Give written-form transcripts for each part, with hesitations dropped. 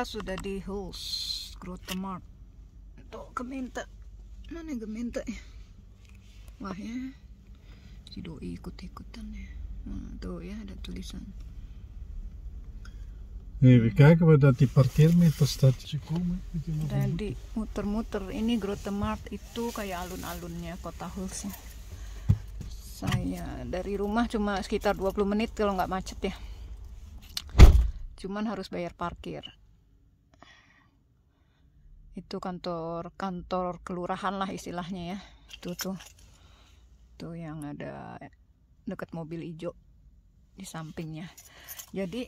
sudah di Hulls Grotemart. Tuh gemeente. Mana gemeente ya? Wah ya, si doi ikut-ikutan ya. Nah, tuh ya ada tulisan. Even kijken waar dat die parkeermeter staat. Jadi muter-muter. Ini Grotemart itu kayak alun-alunnya kota Hulls ya. Saya dari rumah cuma sekitar 20 menit kalau nggak macet ya. Cuman harus bayar parkir. Itu kantor kelurahan lah istilahnya ya. Itu tuh yang ada dekat mobil hijau di sampingnya. Jadi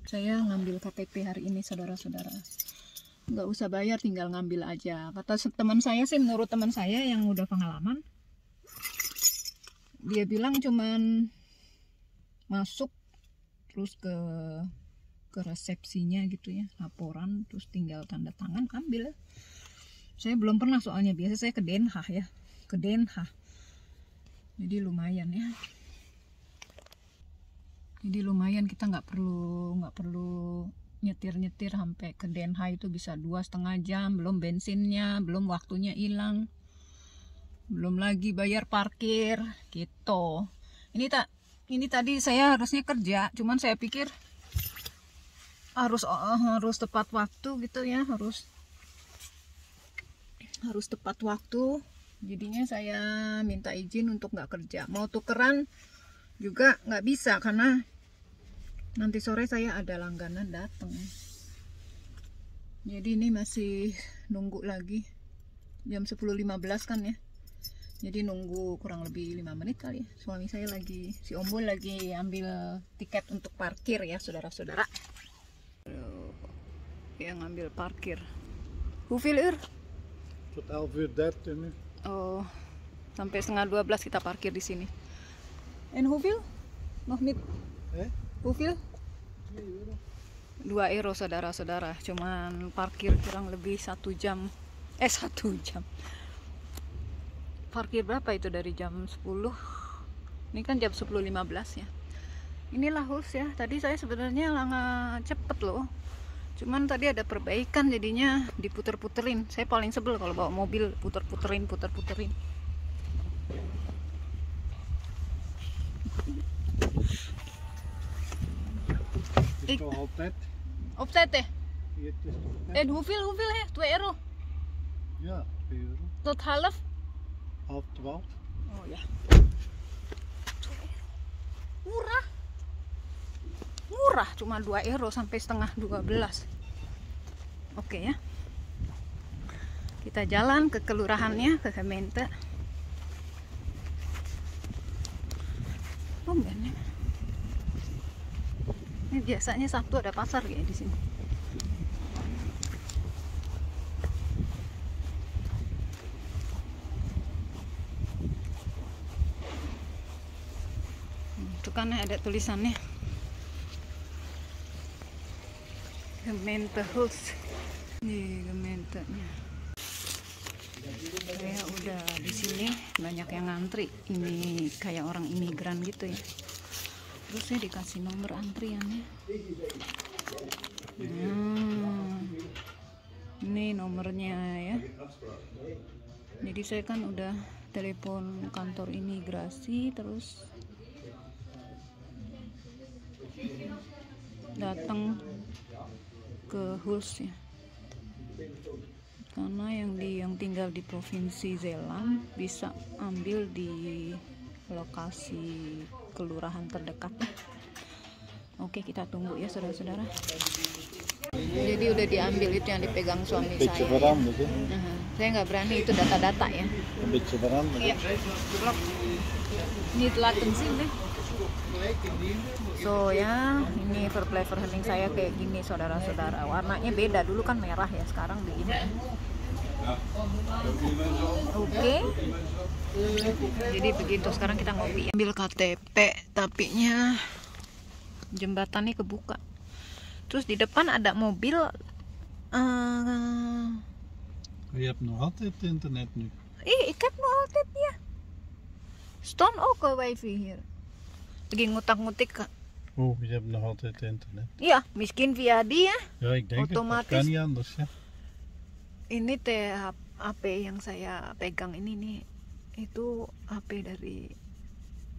saya ngambil KTP hari ini saudara-saudara. Nggak usah bayar, tinggal ngambil aja. Kata teman saya sih, menurut teman saya yang udah pengalaman, dia bilang cuman masuk terus ke resepsinya gitu ya, laporan, terus tinggal tanda tangan, ambil. Saya belum pernah soalnya, biasa saya ke Den Haag ya, ke Den Haag. Jadi lumayan ya. Jadi lumayan, kita nggak perlu nyetir sampai ke Den Haag itu bisa 2,5 jam, belum bensinnya, belum waktunya hilang, belum lagi bayar parkir gitu. Ini tadi saya harusnya kerja, cuman saya pikir harus tepat waktu gitu ya, harus tepat waktu. Jadinya saya minta izin untuk nggak kerja. Mau tukeran juga nggak bisa karena nanti sore saya ada langganan datang. Jadi ini masih nunggu lagi, jam 10.15 kan ya. Jadi nunggu kurang lebih 5 menit kali ya. Suami saya si Ombol lagi ambil tiket untuk parkir ya saudara-saudara. Yang ngambil parkir. Hoeveel uur? Tot 11:30 nu. Oh, sampai 11:30 kita parkir di sini. En hoeveel? Nog niet. Hoeveel? 2 euro saudara-saudara. Cuman parkir kurang lebih 1 jam. 1 jam. Parkir berapa itu dari jam 10? Ini kan jam 10.15 ya. Inilah Hulls ya. Tadi saya sebenarnya cepet loh. Cuman tadi ada perbaikan jadinya diputer-puterin. Saya paling sebel kalau bawa mobil puter-puterin. Het is toch altijd? Opzet deh. Ja, het is toch En hoeveel hè? 2 euro? Ja, 2 euro. Tot half? 11:30. Oh ya. Murah, cuma 2 euro sampai setengah 12. Oke ya. Kita jalan ke kelurahannya, ke gemeente. Tumben ya. Ini biasanya Sabtu ada pasar kayak di sini. Itu kan ada tulisannya. Gemeente Hulls. Nih gemeentenya. Saya udah di sini, banyak yang ngantri. Ini kayak orang imigran gitu ya. Terus saya dikasih nomor antriannya. Nah, ini nomornya ya. Jadi saya kan udah telepon kantor imigrasi, terus datang ke Hulls ya. Karena yang tinggal di provinsi Zeeland bisa ambil di lokasi kelurahan terdekat. Oke, kita tunggu ya saudara-saudara. Jadi udah diambil itu yang dipegang suami saya. Saya nggak berani, itu data-data ya. Iya. Ini telaten sih deh. So ya, ini verpleverhening saya kayak gini saudara-saudara. Warnanya beda, dulu kan merah ya, sekarang begini. Oke. Jadi begitu, sekarang kita ngopi. Ambil KTP, tapinya jembatannya kebuka. Terus di depan ada mobil. Je hebt nog altijd internet nu. Ik heb nog altijd ya. Stond ook al wifi hier. Lagi ngutak-ngutik Oh, je hebt nog altijd internet. Iya, miskin via dia. Ja, ik denk het. Dat Otomatis. kan niet anders, ya. Ini teh HP yang saya pegang ini nih, itu HP dari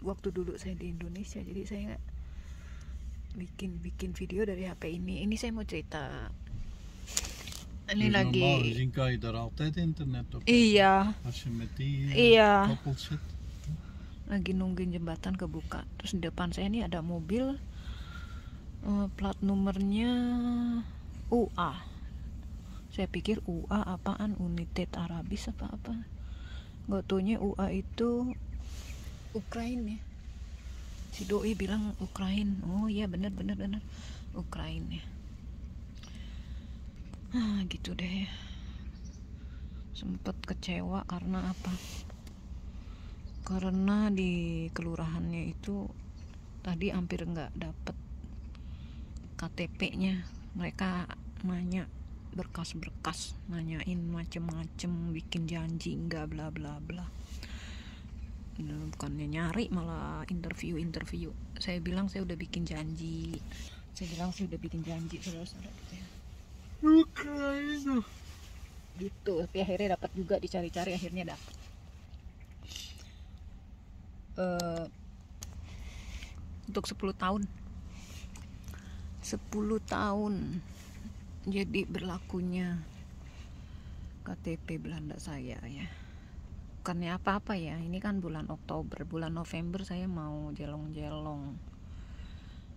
waktu dulu saya di Indonesia. Jadi saya bikin video dari HP ini. Ini saya mau cerita. Ini Dus lagi. normaal gezien kan je daar altijd internet op. Iya. Als je met die Iya. koppel zit. Lagi nungguin jembatan kebuka. Terus di depan saya ini ada mobil, plat nomornya UA. Saya pikir UA apaan, United Arabis apa-apa. Gak taunya UA itu Ukraina ya. Si doi bilang Ukraina. Oh iya bener Ukraina ya. Gitu deh. Sempet kecewa karena apa? Karena di kelurahannya itu tadi hampir nggak dapet KTP-nya. Mereka nanya berkas-berkas, nanyain macem-macem, bikin janji nggak bla bla bla. Bukannya nyari malah interview. Saya bilang saya udah bikin janji. Saudara-saudara gitu ya. Oekraïne. Gitu, tapi akhirnya dapat juga, dicari-cari akhirnya dapat. Untuk 10 tahun jadi berlakunya KTP Belanda saya ya. Bukannya apa-apa ya, ini kan bulan Oktober, bulan November saya mau jelong-jelong.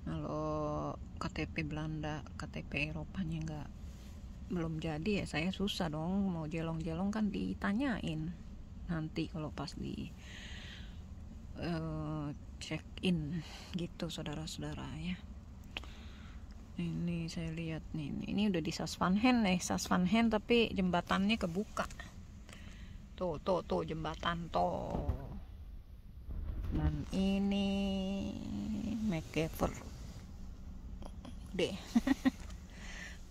Kalau KTP Belanda, KTP Eropanya belum jadi ya, saya susah dong mau jelong-jelong, kan ditanyain nanti kalau pas di check in gitu saudara-saudara ya. Ini saya lihat nih, ini udah di Sasvanhen tapi jembatannya kebuka. Tuh jembatan tuh. Dan ini McGever deh.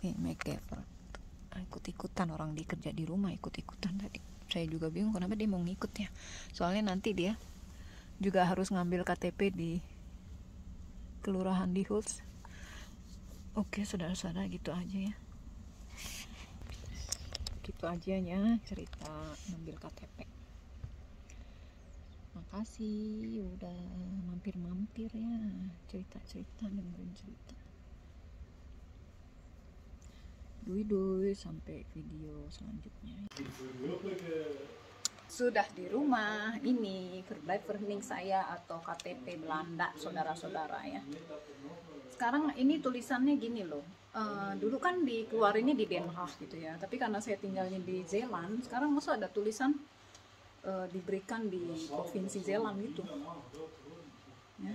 Nih McGever. Ikut-ikutan orang dikerja di rumah, ikut-ikutan tadi. Saya juga bingung kenapa dia mau ngikut ya. Soalnya nanti dia juga harus ngambil KTP di kelurahan di Hulst. Oke saudara-saudara, gitu aja ya. Gitu aja ya cerita ngambil KTP. Makasih udah mampir-mampir ya, cerita-cerita, dengerin cerita. Dui sampai video selanjutnya. Sudah di rumah, ini verblijfvergunning saya atau KTP Belanda saudara-saudara ya. Sekarang ini tulisannya gini loh, dulu kan dikeluarinnya di Den Haag gitu ya, tapi karena saya tinggalnya di Zeeland, sekarang masa ada tulisan diberikan di provinsi Zeeland gitu ya.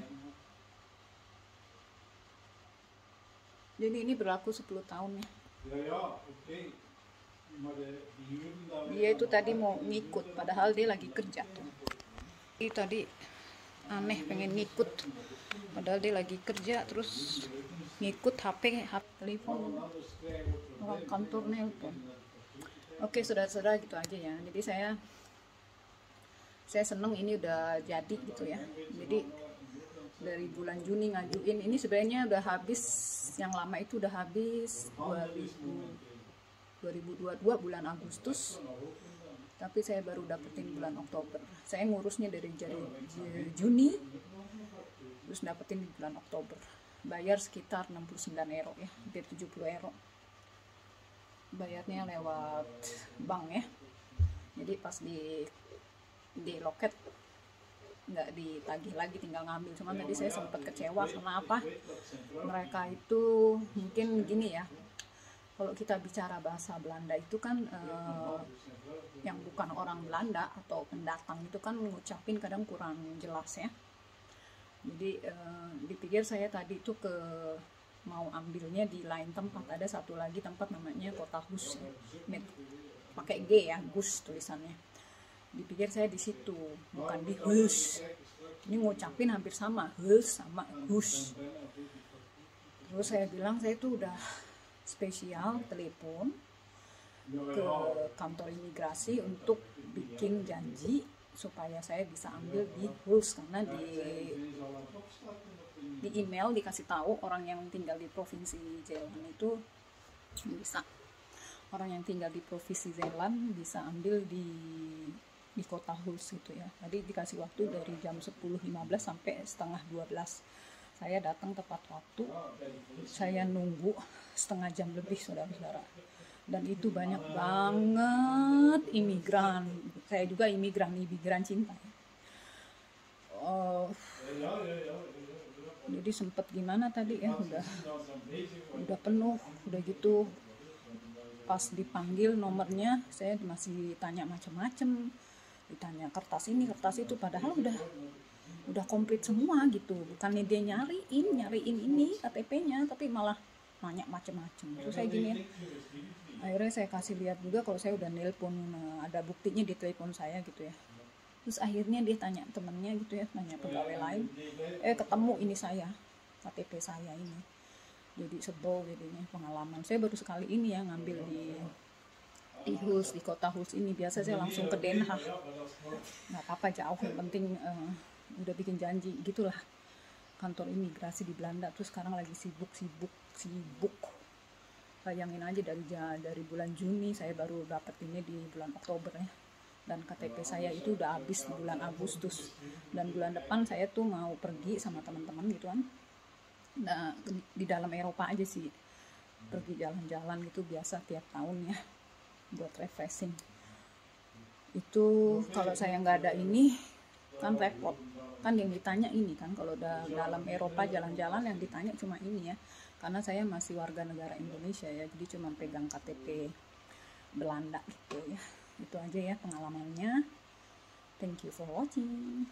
Jadi ini berlaku 10 tahun ya. Dia itu tadi mau ngikut padahal dia lagi kerja tuh. Ini tadi aneh pengen ngikut padahal dia lagi kerja, terus ngikut HP telepon orang kantor nelpon. Oke saudara-saudara, gitu aja ya. Jadi saya seneng ini udah jadi gitu ya. Jadi dari bulan Juni ngajuin ini, sebenarnya udah habis, yang lama itu udah habis 2022 bulan Agustus, tapi saya baru dapetin bulan Oktober. Saya ngurusnya dari Juni, terus dapetin di bulan Oktober. Bayar sekitar 69 euro ya, hampir 70 euro. Bayarnya lewat bank ya. Jadi pas di loket nggak ditagih lagi, tinggal ngambil. Cuman tadi saya sempat kecewa karena apa? Mereka itu mungkin gini ya. Kalau kita bicara bahasa Belanda itu kan yang bukan orang Belanda atau pendatang itu kan ngucapin kadang kurang jelas ya. Jadi dipikir saya tadi itu mau ambilnya di lain tempat. Ada satu lagi tempat namanya Kota Hus ya. Pakai G ya, Gus tulisannya. Dipikir saya di situ, bukan di Hus. Ini ngucapin hampir sama, Hus sama Hus. Terus saya bilang saya itu udah spesial telepon ke kantor imigrasi untuk bikin janji supaya saya bisa ambil di Huls, karena di email dikasih tahu orang yang tinggal di provinsi Zeeland itu bisa, orang yang tinggal di provinsi Zeeland bisa ambil di kota Huls gitu ya. Jadi dikasih waktu dari jam 10.15 sampai setengah 12. Saya datang tepat waktu, saya nunggu setengah jam lebih, saudara-saudara. Dan itu banyak banget imigran. Saya juga imigran cinta. Jadi sempet gimana tadi ya, udah penuh, udah gitu. Pas dipanggil nomornya, saya masih tanya macam-macam, ditanya kertas ini kertas itu, padahal udah komplit semua gitu. Bukannya dia nyariin ini KTP-nya, tapi malah nanya macam-macam. Terus saya gini, akhirnya saya kasih lihat juga kalau saya udah nelpon, ada buktinya di telepon saya gitu ya. Terus akhirnya dia tanya temennya gitu ya, tanya pegawai lain, ketemu ini saya, KTP saya ini. Jadi sebel jadinya, pengalaman saya baru sekali ini ya ngambil di Huls, di kota Huls ini. Biasa saya langsung ke Den Haag, nggak apa-apa jauh, yang penting udah bikin janji gitulah, kantor imigrasi di Belanda. Terus sekarang lagi sibuk. Bayangin aja, dari bulan Juni saya baru dapat ini di bulan Oktober ya, dan KTP saya itu udah habis di bulan Agustus, dan bulan depan saya tuh mau pergi sama teman-teman gitu kan. Nah, di dalam Eropa aja sih, pergi jalan-jalan gitu biasa tiap tahun ya, buat refreshing. Itu kalau saya nggak ada ini kan repot kan, yang ditanya ini kan, kalau dalam Eropa jalan-jalan yang ditanya cuma ini ya, karena saya masih warga negara Indonesia ya, jadi cuma pegang KTP Belanda gitu ya. Itu aja ya pengalamannya. Thank you for watching.